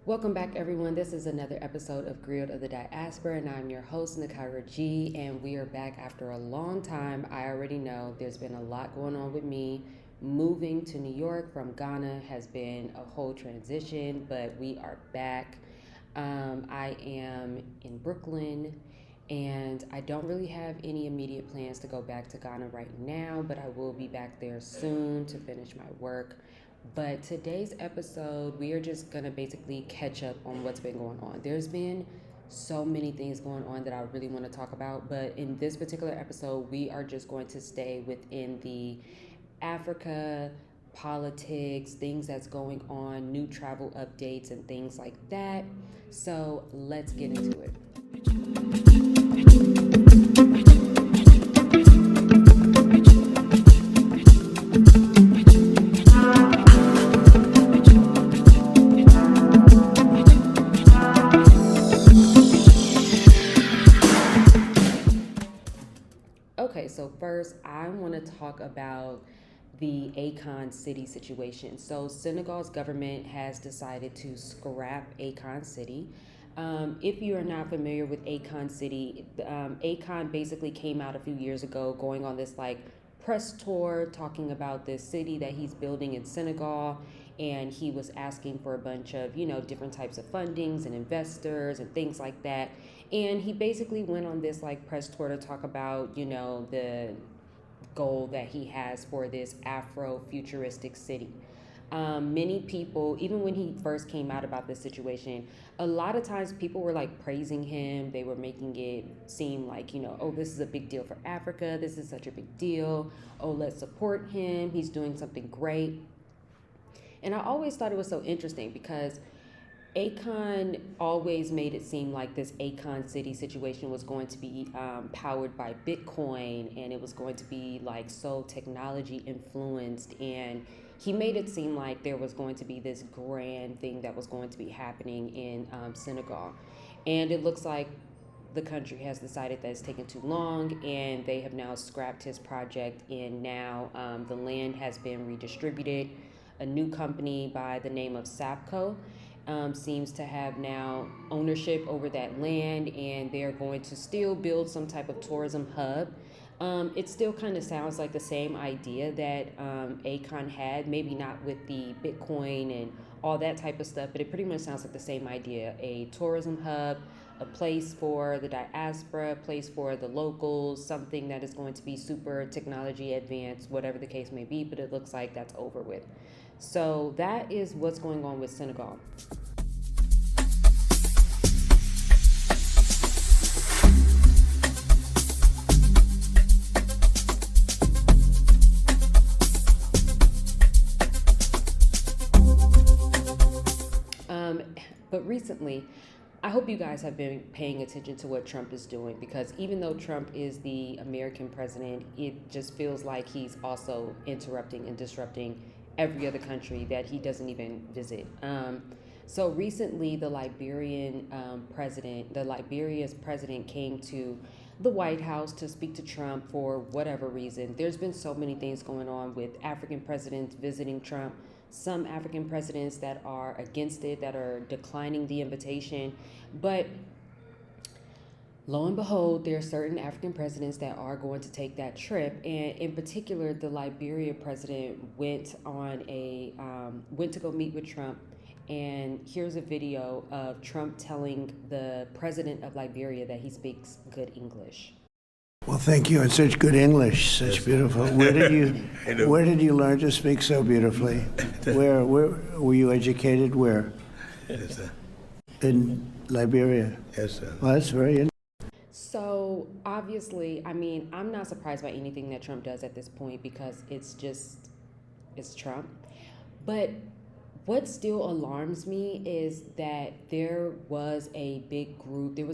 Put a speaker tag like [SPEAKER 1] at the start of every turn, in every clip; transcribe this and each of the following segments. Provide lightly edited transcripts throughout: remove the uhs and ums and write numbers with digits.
[SPEAKER 1] Welcome back, everyone. This is another episode of Grilled of the Diaspora, and I'm your host, Nakira G, and we are back after a long time. I already know there's been a lot going on with me. Moving to New York from Ghana has been a whole transition, but we are back. I am in Brooklyn, and I don't really have any immediate plans to go back to Ghana right now, but I will be back there soon to finish my work. But today's episode, we are just going to basically catch up on what's been going on. There's been so many things going on that I really want to talk about. But in this particular episode, we are just going to stay within the Africa, politics, things that's going on, new travel updates, and things like that. So let's get into it. Okay, so first I want to talk about the Akon City situation. So Senegal's government has decided to scrap Akon City. If you are not familiar with Akon City, Akon basically came out a few years ago going on this like press tour talking about this city that he's building in Senegal, and he was asking for a bunch of, different types of fundings and investors and things like that. And he basically went on this like press tour to talk about, the goal that he has for this Afro-futuristic city. Many people, even when he first came out about this situation, a lot of times people were like praising him. They were making it seem like, oh, this is a big deal for Africa. This is such a big deal. Oh, let's support him. He's doing something great. And I always thought it was so interesting because Akon always made it seem like this Akon City situation was going to be powered by Bitcoin, and it was going to be like so technology influenced, and he made it seem like there was going to be this grand thing that was going to be happening in Senegal. And it looks like the country has decided that it's taken too long, and they have now scrapped his project, and now the land has been redistributed. A new company by the name of Sapco seems to have now ownership over that land, and they're going to still build some type of tourism hub. It still kind of sounds like the same idea that Akon had, maybe not with the Bitcoin and all that type of stuff, but it pretty much sounds like the same idea. A tourism hub, a place for the diaspora, a place for the locals, something that is going to be super technology advanced, whatever the case may be, but it looks like that's over with. So that is what's going on with Senegal. But recently, I hope you guys have been paying attention to what Trump is doing, because even though Trump is the American president, it just feels like he's also interrupting and disrupting every other country that he doesn't even visit. So recently, Liberia's president came to the White House to speak to Trump for whatever reason. There's been so many things going on with African presidents visiting Trump. Some African presidents that are against it, that are declining the invitation. But lo and behold, there are certain African presidents that are going to take that trip. And in particular, the Liberia president went to go meet with Trump. And here's a video of Trump telling the president of Liberia that he speaks good English.
[SPEAKER 2] Well, thank you. And such good English, such beautiful. Where did you learn to speak so beautifully? Where were you educated? Where?
[SPEAKER 3] Yes, sir.
[SPEAKER 2] In Liberia.
[SPEAKER 3] Yes, sir.
[SPEAKER 2] Well, that's very interesting.
[SPEAKER 1] So obviously, I'm not surprised by anything that Trump does at this point, because it's Trump. But what still alarms me is that there was a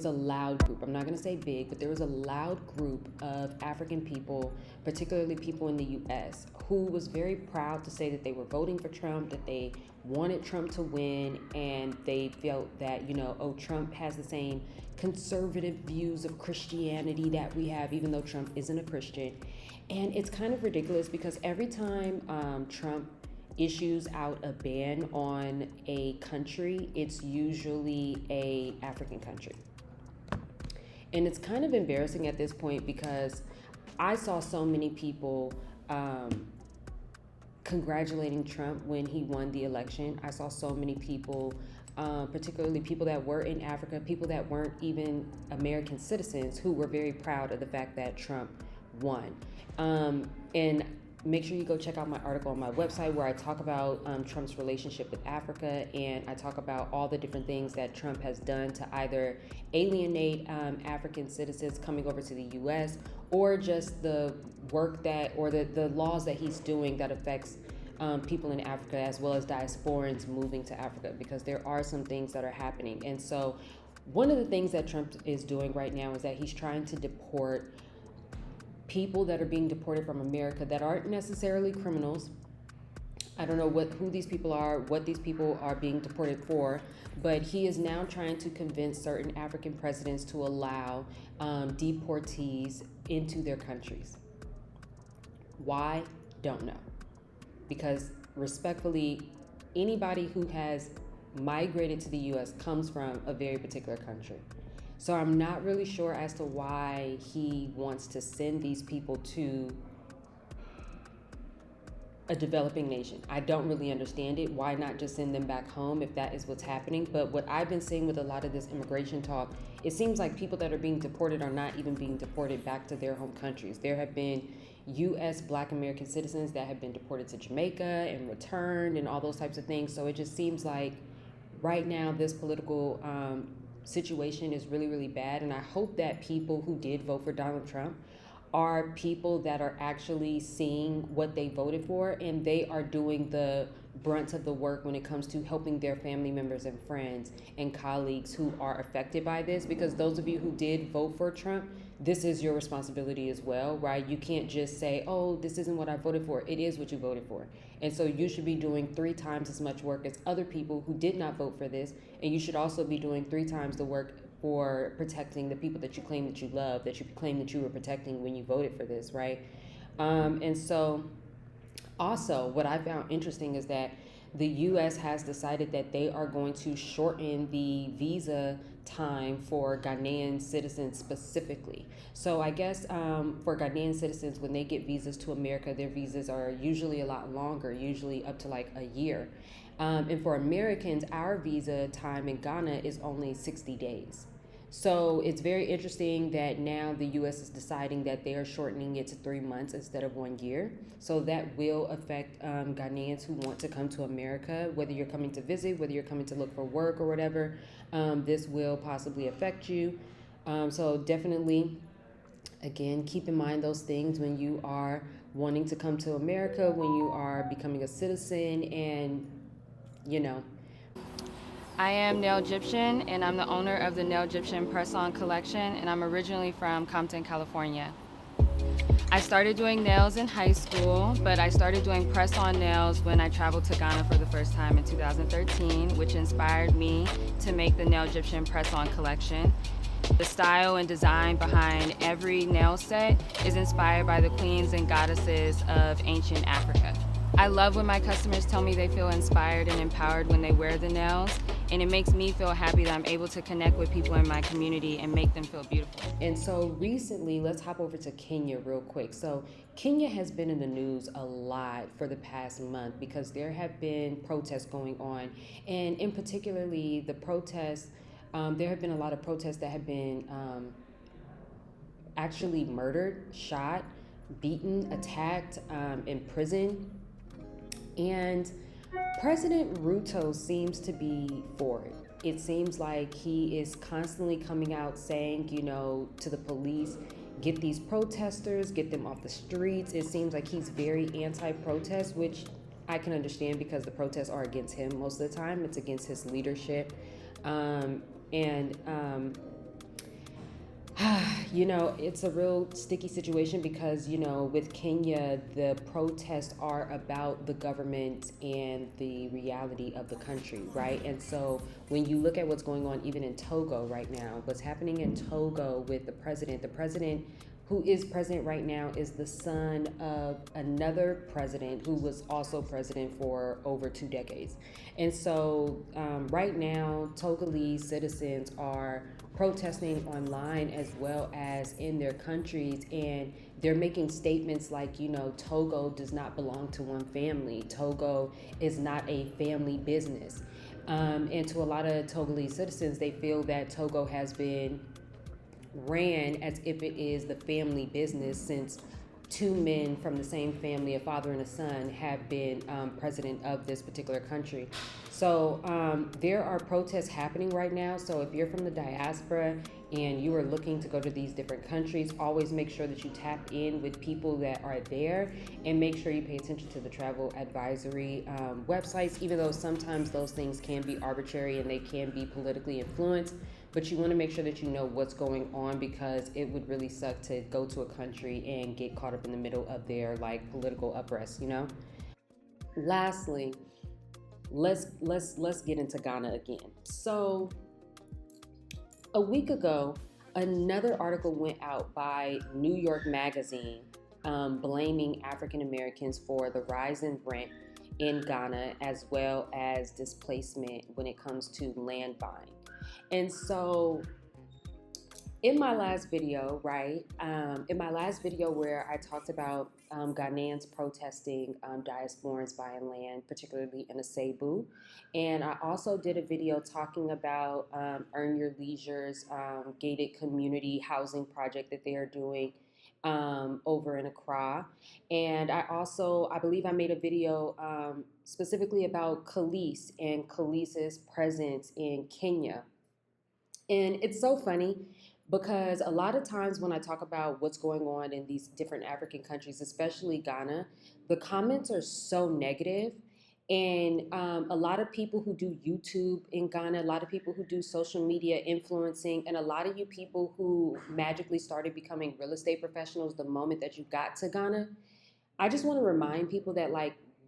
[SPEAKER 1] loud group. I'm not going to say big, but there was a loud group of African people, particularly people in the U.S., who was very proud to say that they were voting for Trump, that they wanted Trump to win, and they felt that, Trump has the same conservative views of Christianity that we have, even though Trump isn't a Christian. And it's kind of ridiculous, because every time Trump issues out a ban on a country, it's usually a African country. And it's kind of embarrassing at this point because I saw so many people congratulating Trump when he won the election. I saw so many people, particularly people that were in Africa, people that weren't even American citizens, who were very proud of the fact that Trump won. And make sure you go check out my article on my website where I talk about Trump's relationship with Africa, and I talk about all the different things that Trump has done to either alienate African citizens coming over to the U.S. or just the work that, or the laws that he's doing that affects people in Africa, as well as diasporans moving to Africa, because there are some things that are happening. And so one of the things that Trump is doing right now is that he's trying to deport people that are being deported from America that aren't necessarily criminals. I don't know who these people are, what these people are being deported for, but he is now trying to convince certain African presidents to allow deportees into their countries. Why? Don't know. Because respectfully, anybody who has migrated to the U.S. comes from a very particular country. So I'm not really sure as to why he wants to send these people to a developing nation. I don't really understand it. Why not just send them back home if that is what's happening? But what I've been seeing with a lot of this immigration talk, it seems like people that are being deported are not even being deported back to their home countries. There have been U.S. Black American citizens that have been deported to Jamaica and returned and all those types of things. So it just seems like right now this political situation is really, really bad. And I hope that people who did vote for Donald Trump are people that are actually seeing what they voted for, and they are doing the brunt of the work when it comes to helping their family members and friends and colleagues who are affected by this. Because those of you who did vote for Trump, this is your responsibility as well, right? You can't just say, oh, this isn't what I voted for. It is what you voted for. And so you should be doing 3 times as much work as other people who did not vote for this. And you should also be doing 3 times the work for protecting the people that you claim that you love, that you claim that you were protecting when you voted for this, right? And so also what I found interesting is that the U.S. has decided that they are going to shorten the visa time for Ghanaian citizens specifically. So I guess for Ghanaian citizens, when they get visas to America, their visas are usually a lot longer, usually up to like a year. And for Americans, our visa time in Ghana is only 60 days. So it's very interesting that now the U.S. is deciding that they are shortening it to 3 months instead of 1 year. So that will affect Ghanaians who want to come to America, whether you're coming to visit, whether you're coming to look for work or whatever. This will possibly affect you. So definitely, again, keep in mind those things when you are wanting to come to America, when you are becoming a citizen, and, you know.
[SPEAKER 3] I am Nail Egyptian, and I'm the owner of the Nail Egyptian Press-On Collection, and I'm originally from Compton, California. I started doing nails in high school, but I started doing press-on nails when I traveled to Ghana for the first time in 2013, which inspired me to make the Nail Egyptian Press-On Collection. The style and design behind every nail set is inspired by the queens and goddesses of ancient Africa. I love when my customers tell me they feel inspired and empowered when they wear the nails, and it makes me feel happy that I'm able to connect with people in my community and make them feel beautiful.
[SPEAKER 1] And so recently, let's hop over to Kenya real quick. So Kenya has been in the news a lot for the past month because there have been protests going on, and in particularly the protests, there have been a lot of protests that have been actually murdered, shot, beaten, attacked, imprisoned. And President Ruto seems to be for it. It seems like he is constantly coming out saying, you know, to the police, get these protesters, get them off the streets. It seems like he's very anti-protest, which I can understand because the protests are against him most of the time. It's against his leadership. You know, it's a real sticky situation because, you know, with Kenya, the protests are about the government and the reality of the country, right? And so when you look at what's going on even in Togo right now, what's happening in Togo with the president who is president right now is the son of another president who was also president for over 2 decades. And so right now, Togolese citizens are protesting online as well as in their countries, and they're making statements like, Togo does not belong to one family. Togo is not a family business. And to a lot of Togolese citizens, they feel that Togo has been ran as if it is the family business since two men from the same family, a father and a son, have been president of this particular country. So there are protests happening right now. So if you're from the diaspora and you are looking to go to these different countries, always make sure that you tap in with people that are there, and make sure you pay attention to the travel advisory websites, even though sometimes those things can be arbitrary and they can be politically influenced. But you want to make sure that you know what's going on, because it would really suck to go to a country and get caught up in the middle of their political unrest, Lastly, let's get into Ghana again. So a week ago, another article went out by New York Magazine blaming African Americans for the rise in rent in Ghana, as well as displacement when it comes to land buying. And so in my last video, where I talked about Ghanaians protesting diasporans buying land, particularly in Asebu, and I also did a video talking about Earn Your Leisure's gated community housing project that they are doing over in Accra. And I believe I made a video specifically about Khalees and Khalees's presence in Kenya. And it's so funny because a lot of times when I talk about what's going on in these different African countries, especially Ghana, the comments are so negative. And a lot of people who do YouTube in Ghana, a lot of people who do social media influencing, and a lot of you people who magically started becoming real estate professionals the moment that you got to Ghana, I just want to remind people that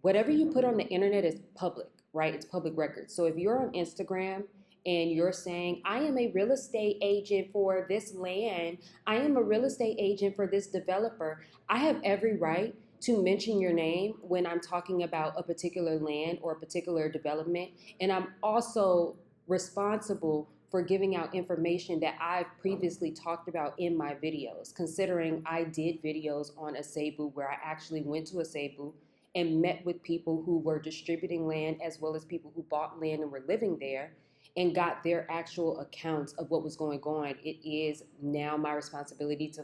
[SPEAKER 1] whatever you put on the internet is public, right? It's public record. So if you're on Instagram and you're saying, I am a real estate agent for this land, I am a real estate agent for this developer, I have every right to mention your name when I'm talking about a particular land or a particular development. And I'm also responsible for giving out information that I've previously talked about in my videos, considering I did videos on Asebu where I actually went to Asebu and met with people who were distributing land, as well as people who bought land and were living there, and got their actual accounts of what was going on. It is now my responsibility to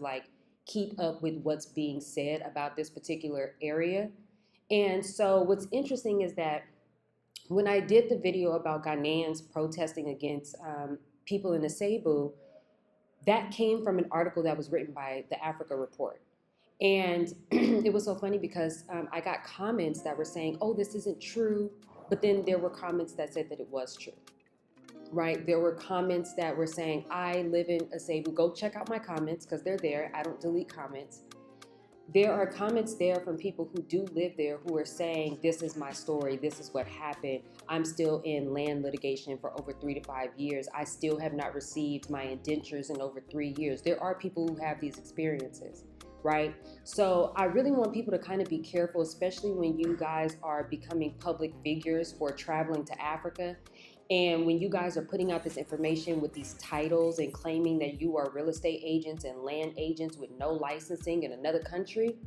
[SPEAKER 1] keep up with what's being said about this particular area. And so what's interesting is that when I did the video about Ghanaians protesting against people in Asebu, that came from an article that was written by the Africa Report. And it was so funny because I got comments that were saying, oh, this isn't true. But then there were comments that said that it was true. Right? There were comments that were saying, I live in Asebu. Go check out my comments because they're there. I don't delete comments. There are comments there from people who do live there who are saying, this is my story. This is what happened. I'm still in land litigation for over 3 to 5 years. I still have not received my indentures in over 3 years. There are people who have these experiences, right? So I really want people to kind of be careful, especially when you guys are becoming public figures for traveling to Africa. And when you guys are putting out this information with these titles and claiming that you are real estate agents and land agents with no licensing in another country,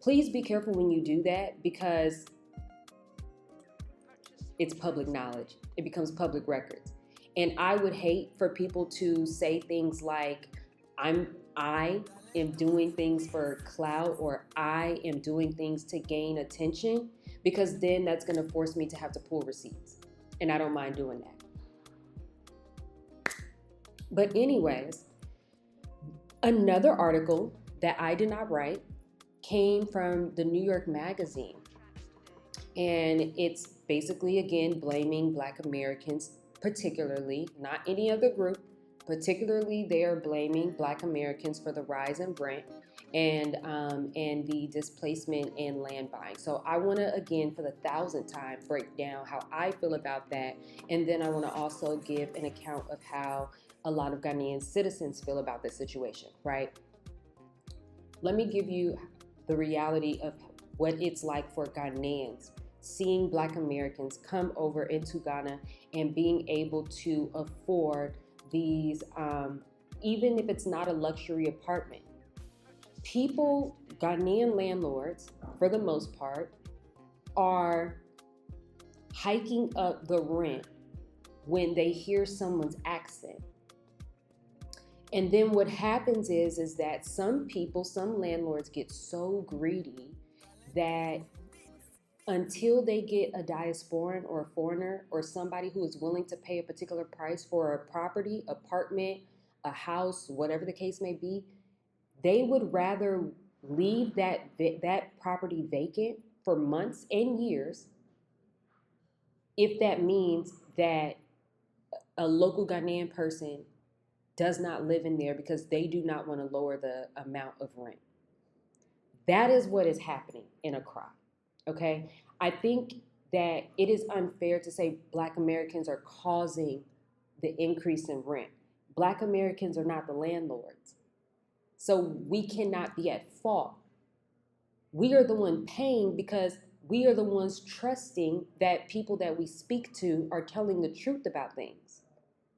[SPEAKER 1] please be careful when you do that, because it's public knowledge. It becomes public records. And I would hate for people to say things like, I am doing things for clout, or I am doing things to gain attention, because then that's going to force me to have to pull receipts. And I don't mind doing that. But anyways, another article that I did not write came from the New York Magazine. And it's basically, again, blaming Black Americans, particularly, not any other group, particularly they are blaming Black Americans for the rise in rent and the displacement in land buying. So I want to, again, for the 1,000th time, break down how I feel about that. And then I want to also give an account of how a lot of Ghanaian citizens feel about this situation, right? Let me give you the reality of what it's like for Ghanaians seeing Black Americans come over into Ghana and being able to afford these, even if it's not a luxury apartment. People, Ghanaian landlords, for the most part, are hiking up the rent when they hear someone's accent. And then what happens is that some people, some landlords get so greedy that until they get a diasporan or a foreigner or somebody who is willing to pay a particular price for a property, apartment, a house, whatever the case may be, they would rather leave that property vacant for months and years if that means that a local Ghanaian person does not live in there because they do not want to lower the amount of rent. That is what is happening in Accra. Okay? I think that it is unfair to say Black Americans are causing the increase in rent. Black Americans are not the landlords. So we cannot be at fault. We are the one paying because we are the ones trusting that people that we speak to are telling the truth about things,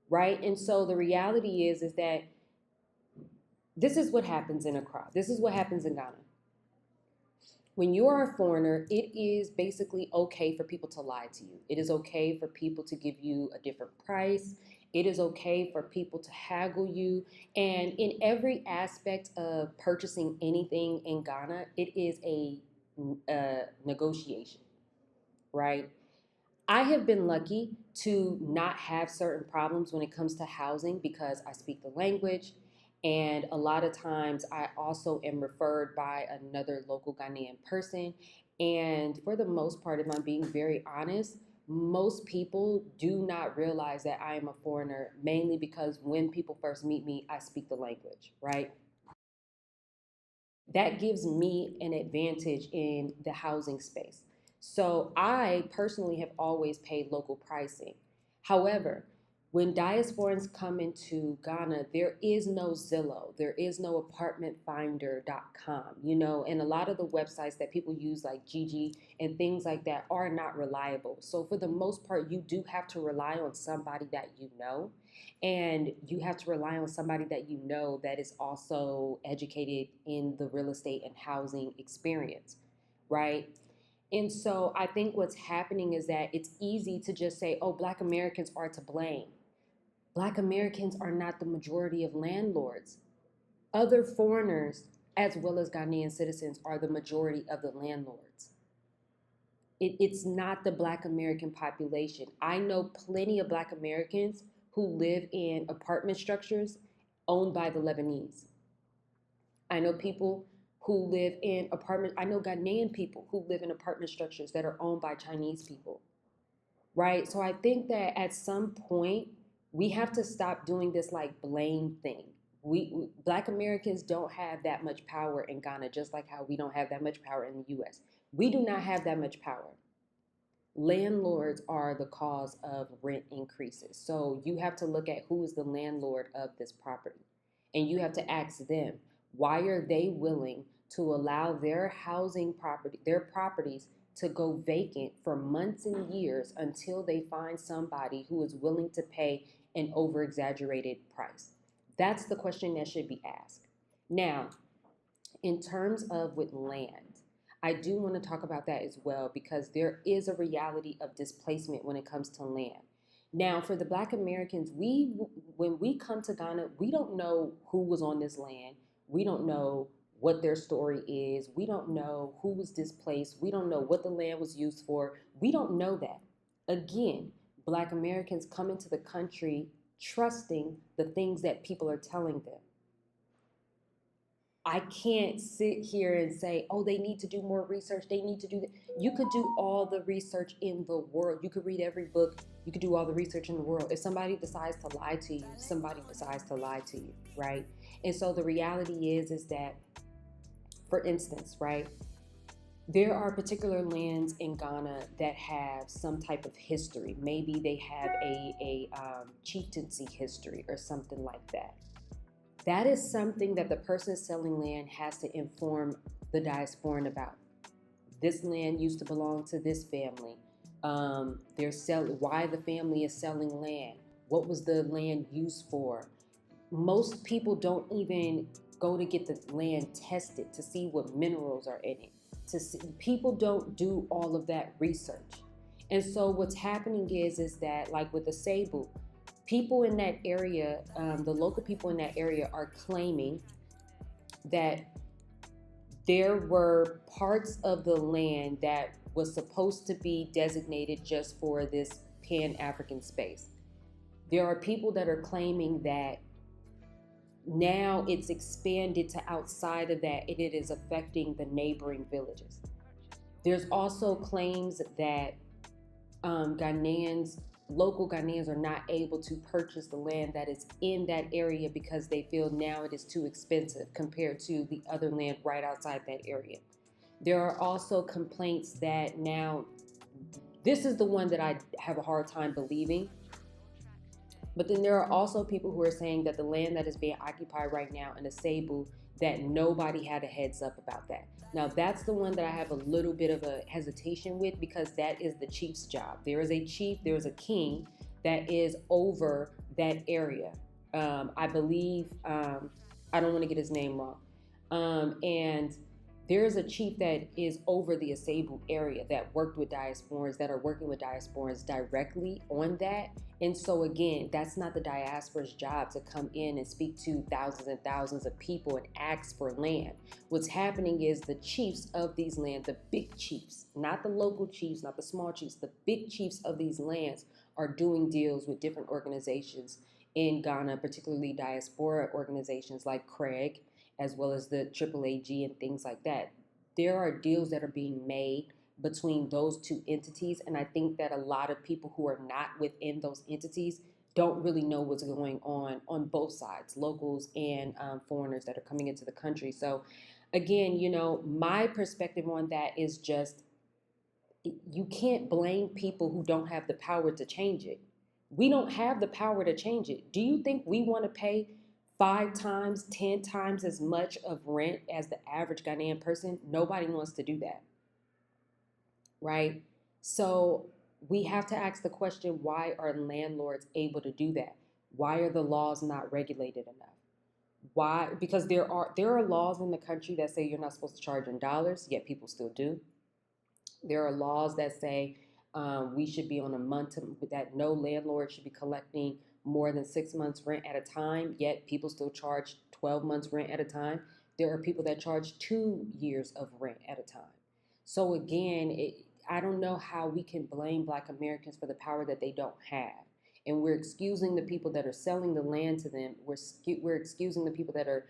[SPEAKER 1] right? And so the reality is that this is what happens in Accra. This is what happens in Ghana. When you are a foreigner, it is basically okay for people to lie to you. It is okay for people to give you a different price. It is okay for people to haggle you. And in every aspect of purchasing anything in Ghana, it is a negotiation, right? I have been lucky to not have certain problems when it comes to housing because I speak the language. And a lot of times I also am referred by another local Ghanaian person. And for the most part, if I'm being very honest, most people do not realize that I am a foreigner, mainly because when people first meet me, I speak the language, right? That gives me an advantage in the housing space. So I personally have always paid local pricing. However, when diasporans come into Ghana, there is no Zillow, there is no apartmentfinder.com, and a lot of the websites that people use like Gigi and things like that are not reliable. So for the most part, you do have to rely on somebody that you know. And you have to rely on somebody that you know that is also educated in the real estate and housing experience, right? And so I think what's happening is that it's easy to just say, oh, Black Americans are to blame. Black Americans are not the majority of landlords. Other foreigners, as well as Ghanaian citizens, are the majority of the landlords. It's not the Black American population. I know plenty of Black Americans who live in apartment structures owned by the Lebanese. I know people who live in I know Ghanaian people who live in apartment structures that are owned by Chinese people, right? So I think that at some point, we have to stop doing this like blame thing. Black Americans don't have that much power in Ghana, just like how we don't have that much power in the US. We do not have that much power. Landlords are the cause of rent increases. So you have to look at who is the landlord of this property. And you have to ask them, why are they willing to allow their properties to go vacant for months and years until they find somebody who is willing to pay an over-exaggerated price? That's the question that should be asked. Now, in terms of with land, I do want to talk about that as well because there is a reality of displacement when it comes to land. Now, for the Black Americans, when we come to Ghana, we don't know who was on this land. We don't know what their story is. We don't know who was displaced. We don't know what the land was used for. We don't know that. Again, Black Americans come into the country trusting the things that people are telling them. I can't sit here and say, oh, they need to do more research. They need to do that. You could do all the research in the world. You could read every book. You could do all the research in the world. If somebody decides to lie to you, somebody decides to lie to you, right? And so the reality is that, for instance, right, there are particular lands in Ghana that have some type of history. Maybe they have a chieftaincy history or something like that. that is something that the person selling land has to inform the diasporan about. This land used to belong to this family. They're selling. Why the family is selling land? What was the land used for? Most people don't even go to get the land tested to see what minerals are in it. People don't do all of that research. And so what's happening is that, like with the Cebu, people in that area, the local people in that area are claiming that there were parts of the land that was supposed to be designated just for this Pan-African space. There are people that are claiming that now it's expanded to outside of that and it is affecting the neighboring villages. There's also claims that local Ghanaians are not able to purchase the land that is in that area because they feel now it is too expensive compared to the other land right outside that area. There are also complaints that now, this is the one that I have a hard time believing, but then there are also people who are saying that the land that is being occupied right now in the Cebu, that nobody had a heads up about that. Now that's the one that I have a little bit of a hesitation with, because that is the chief's job. There is a chief, there is a king that is over that area. I believe, I don't want to get his name wrong. And there is a chief that is over the Cebu area that worked with diasporans, that are working with diasporans directly on that. And so again, that's not the diaspora's job to come in and speak to thousands and thousands of people and ask for land. What's happening is the chiefs of these lands, the big chiefs, not the local chiefs, not the small chiefs, the big chiefs of these lands are doing deals with different organizations in Ghana, particularly diaspora organizations like Craig, as well as the AAAG and things like that. There are deals that are being made between those two entities, and I think that a lot of people who are not within those entities don't really know what's going on both sides, locals and foreigners that are coming into the country. So again, my perspective on that is just, you can't blame people who don't have the power to change it. We don't have the power to change it. Do you think we want to pay 5 times, 10 times as much of rent as the average Ghanaian person? Nobody wants to do that, right? So we have to ask the question, why are landlords able to do that? Why are the laws not regulated enough? Why? Because there are laws in the country that say you're not supposed to charge in dollars, yet people still do. There are laws that say we should be on a month that no landlord should be collecting more than 6 months rent at a time, yet people still charge 12 months rent at a time. There are people that charge 2 years of rent at a time. So again, I don't know how we can blame Black Americans for the power that they don't have. And we're excusing the people that are selling the land to them. We're excusing the people that are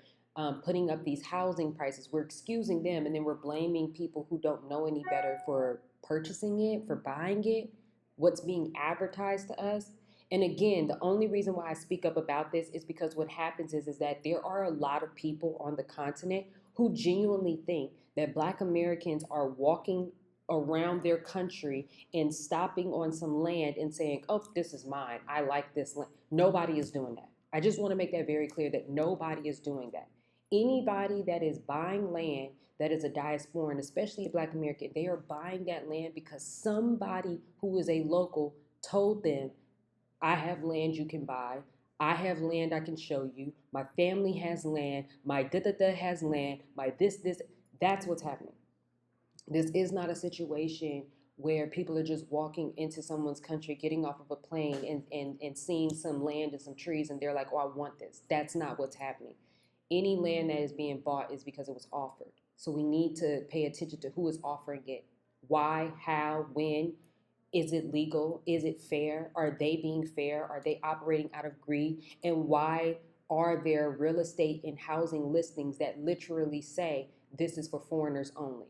[SPEAKER 1] putting up these housing prices. We're excusing them, and then we're blaming people who don't know any better for purchasing it, for buying it, what's being advertised to us. And again, the only reason why I speak up about this is because what happens is that there are a lot of people on the continent who genuinely think that Black Americans are walking around their country and stopping on some land and saying, oh, this is mine, I like this land. Nobody is doing that. I just want to make that very clear, that nobody is doing that. Anybody that is buying land that is a diaspora, and especially a Black American, they are buying that land because somebody who is a local told them, I have land you can buy. I have land I can show you. My family has land. My da-da-da has land. My this. That's what's happening. This is not a situation where people are just walking into someone's country, getting off of a plane and seeing some land and some trees, and they're like, oh, I want this. That's not what's happening. Any land that is being bought is because it was offered. So we need to pay attention to who is offering it, why, how, when. Is it legal? Is it fair? Are they being fair? Are they operating out of greed? And why are there real estate and housing listings that literally say this is for foreigners only?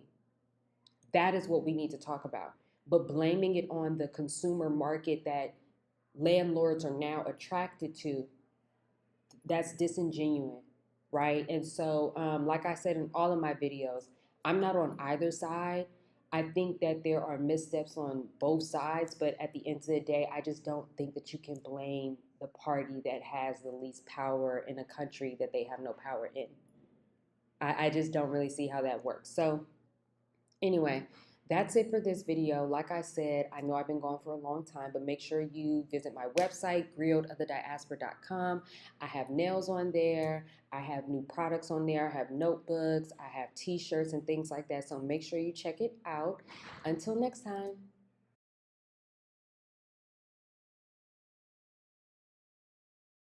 [SPEAKER 1] That is what we need to talk about. But blaming it on the consumer market that landlords are now attracted to, that's disingenuous, right? And so, like I said in all of my videos, I'm not on either side. I think that there are missteps on both sides, but at the end of the day, I just don't think that you can blame the party that has the least power in a country that they have no power in. I just don't really see how that works. So anyway, that's it for this video. Like I said, I know I've been gone for a long time, but make sure you visit my website, grieledofthediaspora.com. I have nails on there. I have new products on there. I have notebooks. I have t-shirts and things like that. So make sure you check it out. Until next time.